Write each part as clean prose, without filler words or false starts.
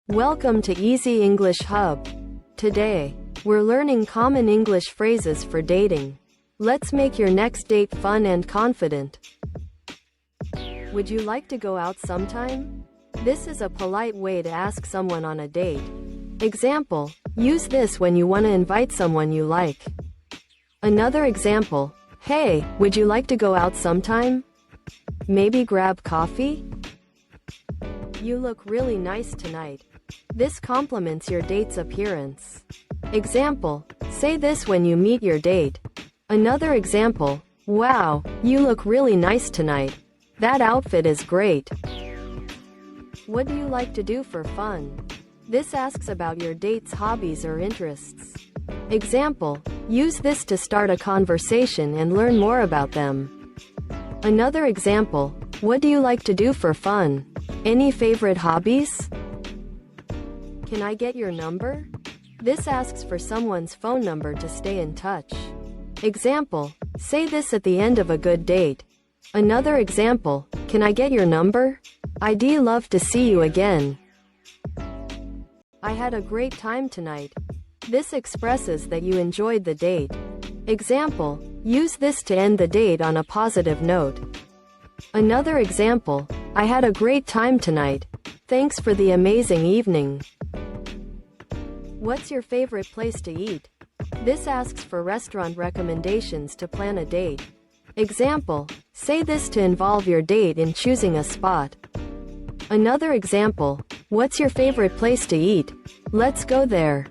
Welcome to Easy English Hub. Today, we're learning common English phrases for dating. Let's make your next date fun and confident. Would you like to go out sometime? This is a polite way to ask someone on a date. Example, use this when you want to invite someone you like. Another example, hey, would you like to go out sometime? Maybe grab coffee? You look really nice tonight. This compliments your date's appearance. Example, say this when you meet your date. Another example, wow, you look really nice tonight. That outfit is great. What do you like to do for fun? This asks about your date's hobbies or interests. Example, use this to start a conversation and learn more about them. Another example, what do you like to do for fun? Any favorite hobbies? Can I get your number? This asks for someone's phone number to stay in touch. Example, say this at the end of a good date. Another example, can I get your number? I'd love to see you again. I had a great time tonight. This expresses that you enjoyed the date. Example, use this to end the date on a positive note. Another example, I had a great time tonight. Thanks for the amazing evening. What's your favorite place to eat? This asks for restaurant recommendations to plan a date. Example, say this to involve your date in choosing a spot. Another example, what's your favorite place to eat? Let's go there.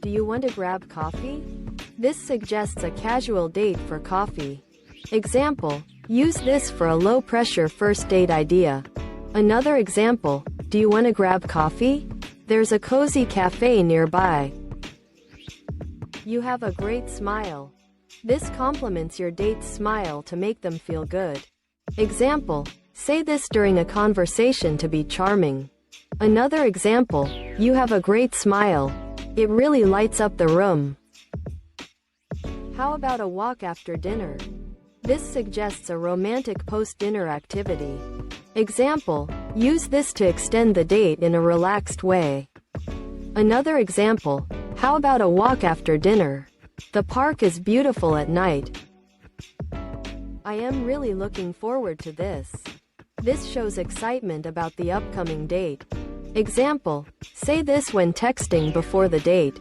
Do you want to grab coffee? This suggests a casual date for coffee. Example, use this for a low-pressure first date idea. Another example, do you want to grab coffee? There's a cozy cafe nearby. You have a great smile. This compliments your date's smile to make them feel good. Example, say this during a conversation to be charming. Another example, you have a great smile. It really lights up the room. How about a walk after dinner? This suggests a romantic post-dinner activity. Example, use this to extend the date in a relaxed way. Another example, how about a walk after dinner? The park is beautiful at night. I am really looking forward to this. This shows excitement about the upcoming date. Example, say this when texting before the date.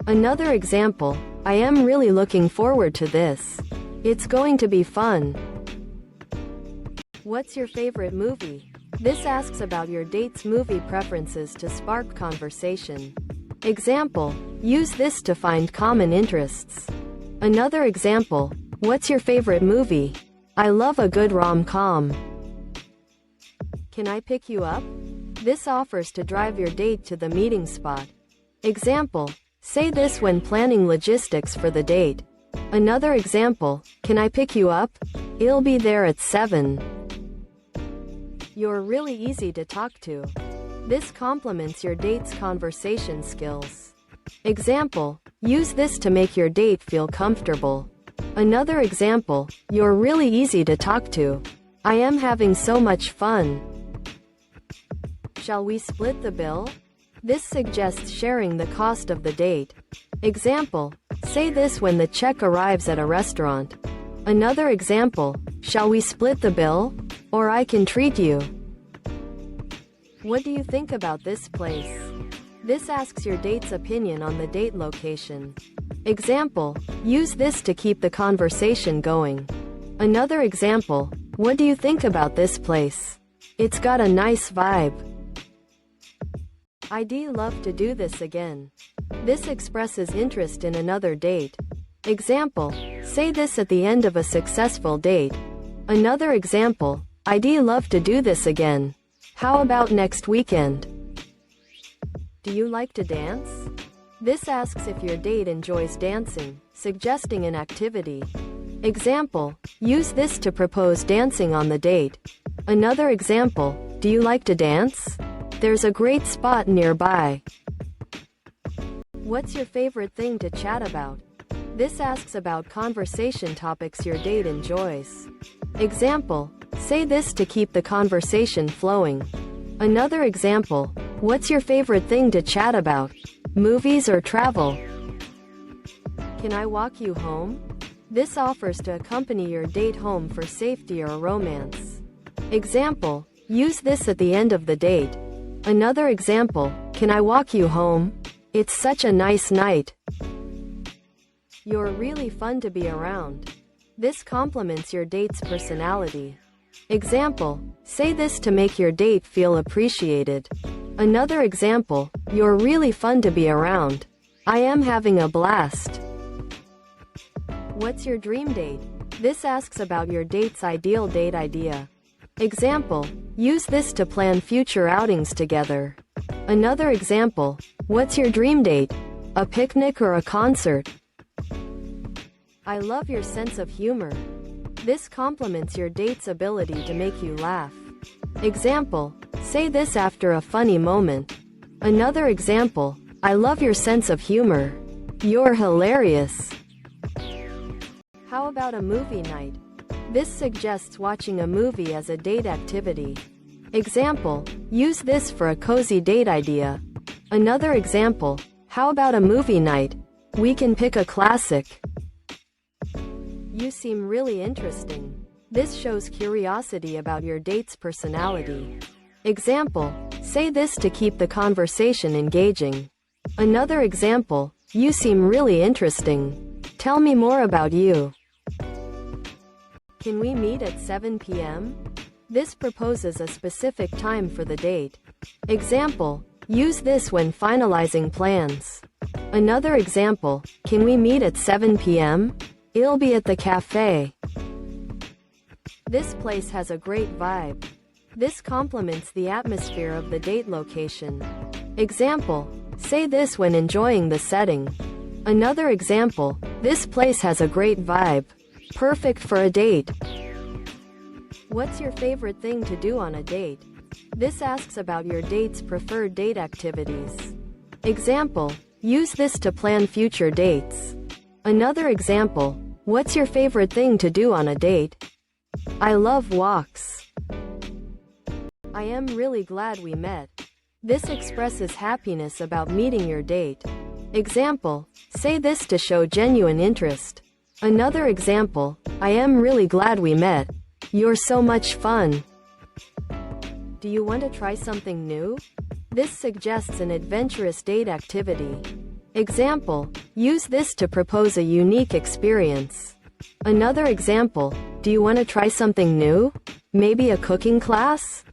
Another example, I am really looking forward to this. It's going to be fun. What's your favorite movie? This asks about your date's movie preferences to spark conversation. Example, use this to find common interests. Another example, what's your favorite movie? I love a good rom-com. Can I pick you up? This offers to drive your date to the meeting spot. Example, say this when planning logistics for the date. Another example, can I pick you up? I'll be there at 7. You're really easy to talk to. This complements your date's conversation skills. Example, use this to make your date feel comfortable. Another example, you're really easy to talk to. I am having so much fun. Shall we split the bill? This suggests sharing the cost of the date. Example, say this when the check arrives at a restaurant. Another example, shall we split the bill? Or I can treat you. What do you think about this place? This asks your date's opinion on the date location. Example, use this to keep the conversation going. Another example, what do you think about this place? It's got a nice vibe. I'd love to do this again. This expresses interest in another date. Example, say this at the end of a successful date. Another example, I'd love to do this again. How about next weekend? Do you like to dance? This asks if your date enjoys dancing, suggesting an activity. Example, use this to propose dancing on the date. Another example, do you like to dance? There's a great spot nearby. What's your favorite thing to chat about? This asks about conversation topics your date enjoys. Example, say this to keep the conversation flowing. Another example, What's your favorite thing to chat about? Movies or travel? Can I walk you home? This offers to accompany your date home for safety or romance. Example, use this at the end of the date. Another example, can I walk you home? It's such a nice night. You're really fun to be around. This complements your date's personality. Example, say this to make your date feel appreciated. Another example, you're really fun to be around. I am having a blast. What's your dream date? This asks about your date's ideal date idea. Example, use this to plan future outings together. Another example, what's your dream date? A picnic or a concert? I love your sense of humor. This complements your date's ability to make you laugh. Example, say this after a funny moment. Another example, I love your sense of humor. You're hilarious. How about a movie night? This suggests watching a movie as a date activity. Example, use this for a cozy date idea. Another example, how about a movie night? We can pick a classic. You seem really interesting. This shows curiosity about your date's personality. Example, say this to keep the conversation engaging. Another example, you seem really interesting. Tell me more about you. Can we meet at 7 p.m.? This proposes a specific time for the date. Example, use this when finalizing plans. Another example, can we meet at 7 p.m.? It'll be at the cafe. This place has a great vibe. This complements the atmosphere of the date location. Example, say this when enjoying the setting. Another example, this place has a great vibe. Perfect for a date. What's your favorite thing to do on a date? This asks about your date's preferred date activities. Example, use this to plan future dates. Another example, what's your favorite thing to do on a date? I love walks. I am really glad we met. This expresses happiness about meeting your date. Example, say this to show genuine interest. Another example, I am really glad we met. You're so much fun. Do you want to try something new? This suggests an adventurous date activity. Example, use this to propose a unique experience. Another example, do you want to try something new? Maybe a cooking class?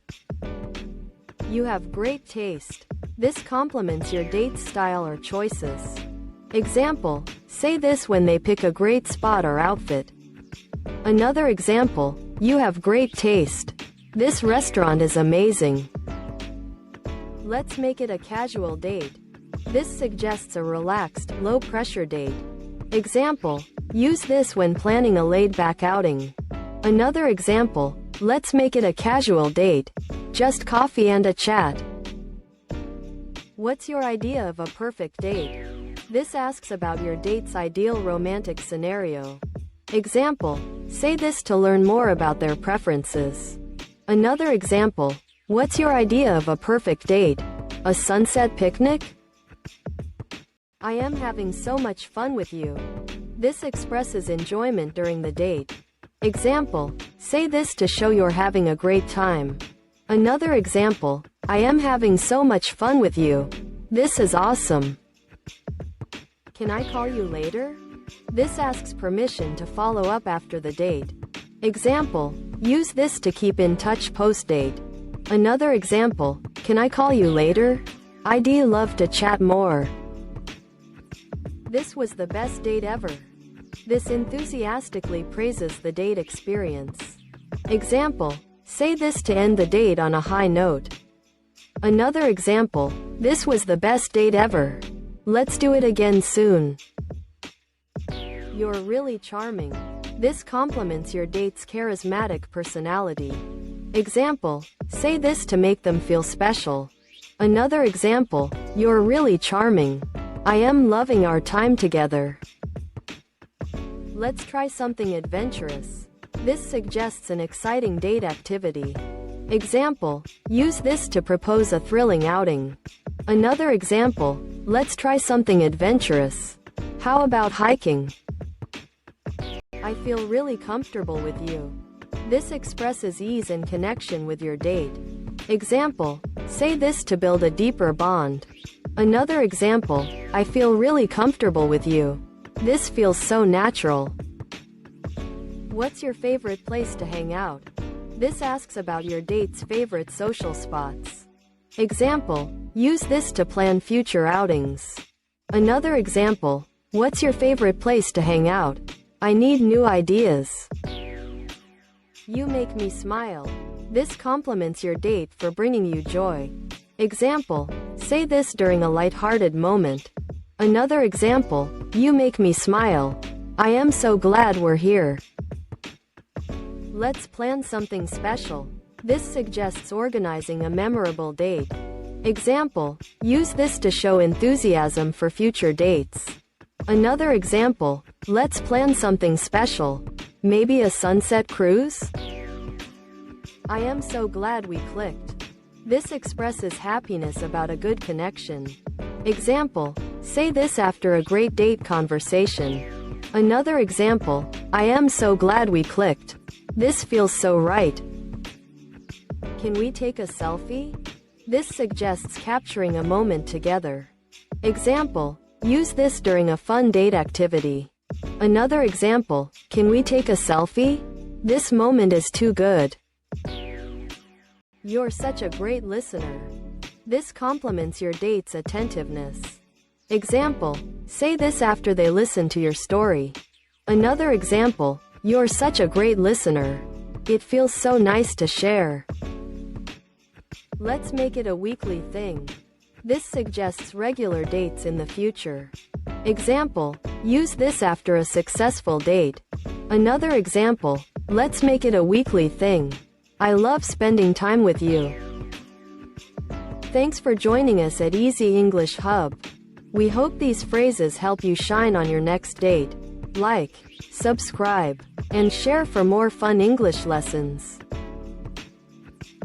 You have great taste. This complements your date's style or choices. Example, say this when they pick a great spot or outfit. Another example, you have great taste. This restaurant is amazing. Let's make it a casual date. This suggests a relaxed, low-pressure date. Example, use this when planning a laid-back outing. Another example, let's make it a casual date. Just coffee and a chat. What's your idea of a perfect date? This asks about your date's ideal romantic scenario. Example, say this to learn more about their preferences. Another example, what's your idea of a perfect date? A sunset picnic? I am having so much fun with you. This expresses enjoyment during the date. Example, say this to show you're having a great time. Another example, I am having so much fun with you. This is awesome. Can I call you later? This asks permission to follow up after the date. Example, use this to keep in touch post-date. Another example, can I call you later? I'd love to chat more. This was the best date ever. This enthusiastically praises the date experience. Example, say this to end the date on a high note. Another example, this was the best date ever. Let's do it again soon. You're really charming. This complements your date's charismatic personality. Example, say this to make them feel special. Another example, you're really charming. I am loving our time together. Let's try something adventurous. This suggests an exciting date activity. Example, use this to propose a thrilling outing. Another example, let's try something adventurous. How about hiking? I feel really comfortable with you. This expresses ease and connection with your date. Example, say this to build a deeper bond. Another example, I feel really comfortable with you. This feels so natural. What's your favorite place to hang out? This asks about your date's favorite social spots. Example, use this to plan future outings. Another example, what's your favorite place to hang out? I need new ideas. You make me smile. This compliments your date for bringing you joy. Example, say this during a light-hearted moment. Another example, you make me smile. I am so glad we're here. Let's plan something special. This suggests organizing a memorable date. Example, use this to show enthusiasm for future dates. Another example, let's plan something special. Maybe a sunset cruise? I am so glad we clicked. This expresses happiness about a good connection. Example, say this after a great date conversation. Another example, I am so glad we clicked. This feels so right. Can we take a selfie? This suggests capturing a moment together. Example, use this during a fun date activity. Another example, can we take a selfie? This moment is too good. You're such a great listener. This compliments your date's attentiveness. Example, say this after they listen to your story. Another example, you're such a great listener. It feels so nice to share. Let's make it a weekly thing. This suggests regular dates in the future. Example, use this after a successful date. Another example, let's make it a weekly thing. I love spending time with you. Thanks for joining us at Easy English Hub. We hope these phrases help you shine on your next date. Like, subscribe, and share for more fun English lessons.